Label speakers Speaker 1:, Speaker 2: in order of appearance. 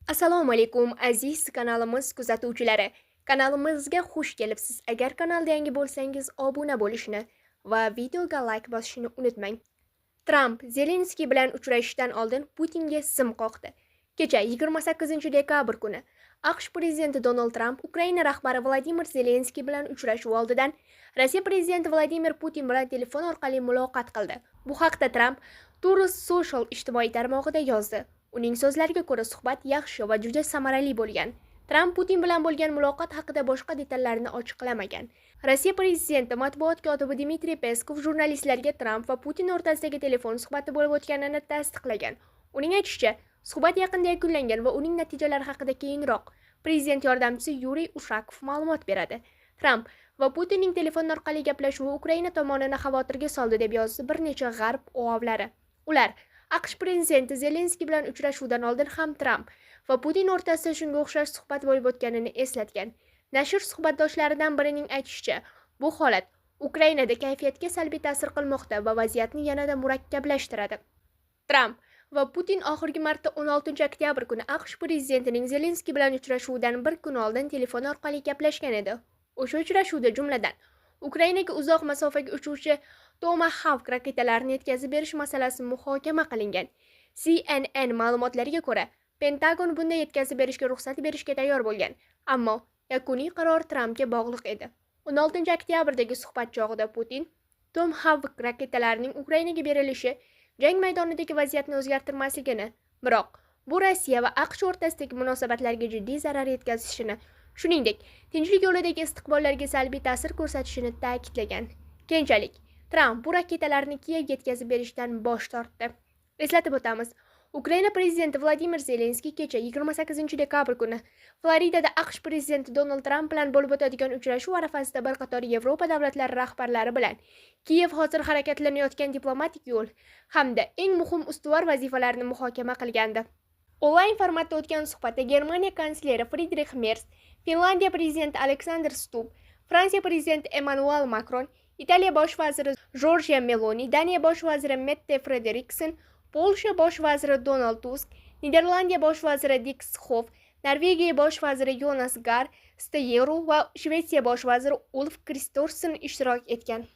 Speaker 1: Assalomu alaykum aziz kanalimiz kuzatuvchilari. Kanalimizga xush kelibsiz. Agar kanalda yangi bo'lsangiz obuna bo'lishni va videoga like bosishni unutmang. Tramp Zelenskiy bilan uchrashishdan oldin Putinga sim qoqdi. Kecha 28 dekabr kuni AQSh prezidenti Donald Tramp Ukraina rahbari Vladimir Zelenskiy bilan uchrashuv oldidan Rossiya prezidenti Vladimir Putin bilan telefon orqali muloqot qildi. Bu haqda Tramp Truth Social ijtimoiy tarmog'ida yozdi. Uning so'zlariga ko'ra suhbat yaxshi va juda samarali bo'lgan. Tramp Putin bilan bo'lgan muloqot haqida boshqa detallarni ochiqlamagan. Rossiya prezidenti matbuot kotibi Dmitriy Peskov jurnalistlarga Tramp va Putin o'rtasidagi telefon suhbati bo'lib o'tganini tasdiqlagan. Uning aytishicha, suhbat yaqinda yakunlangan va uning natijalari haqida keyinroq prezident yordamchisi Yuriy Ushakov ma'lumot beradi. Tramp va Putinning telefon orqali gaplashuvi Ukraina tomonini xavotirga soldi deb yozdi bir necha g'arb OAVlari. Ular AQSh prezidenti Zelenskiy bilan uchrashuvdan oldin ham Tramp va Putin o'rtasida shunga o'xshash suhbat bo'lib o'tganini eslatgan. Nashr suhbatdoshlaridan birining aytishicha, bu holat Ukrainada kayfiyatga salbiy ta'sir qilmoqda va vaziyatni yanada murakkablashtiradi. Tramp va Putin oxirgi marta 16 oktyabr kuni AQSh prezidentining Zelenskiy bilan uchrashuvidan bir kun oldin telefon orqali gaplashgan edi. O'sha uchrashuvda jumladan Ukrainaga uzoq masofaga uchuvchi Tomahawk raketalarini yetkazib berish masalasi muhokama qilingan. CNN ma'lumotlariga ko'ra, Pentagon bunday yetkazib berishga ruxsat berishga tayyor bo'lgan, ammo yakuniy qaror Trampga bog'liq edi. 16 oktyabrdagi suhbat chog'ida Putin Tomahawk raketalarining Ukrainaga berilishi jang maydonidagi vaziyatni o'zgartirmasligini, biroq bu Rossiya va AQSh o'rtasidagi munosabatlarga jiddiy zarar yetkazishini, shuningdek, tinchlik yo'lidagi istiqbollarga salbiy ta'sir ko'rsatishini ta'kidlagan. Keyinchalik Tramp bu raketalarni Kiyevga yetkazib berishdan bosh tortdi. Eslatib o'tamiz, Ukraina prezidenti Vladimir Zelenskiy kecha 28 dekabr kuni Floridada AQSh prezidenti Donald Tramp bilan bo'lib o'tadigan uchrashuv arafasida bir qator Yevropa davlatlari rahbarlari bilan Kiyev hozir harakatlanayotgan diplomatik yo'l hamda eng muhim ustuvor vazifalarni muhokama qilgandi. Onlayn formatda o'tgan suhbatda Germaniya kansleri Friedrich Merz, Finlandiya prezidenti Alexander Stubb, Fransiya prezidenti Emmanuel Macron, Italiya bosh vaziri Giorgia Meloni, Daniya bosh vaziri Mette Frederiksen, Polsha bosh vaziri Donald Tusk, Niderlandiya bosh vaziri Dick Schoof, Norvegiya bosh vaziri Jonas Gahr Støre va Shvetsiya bosh vaziri Ulf Kristersson ishtirok etgan.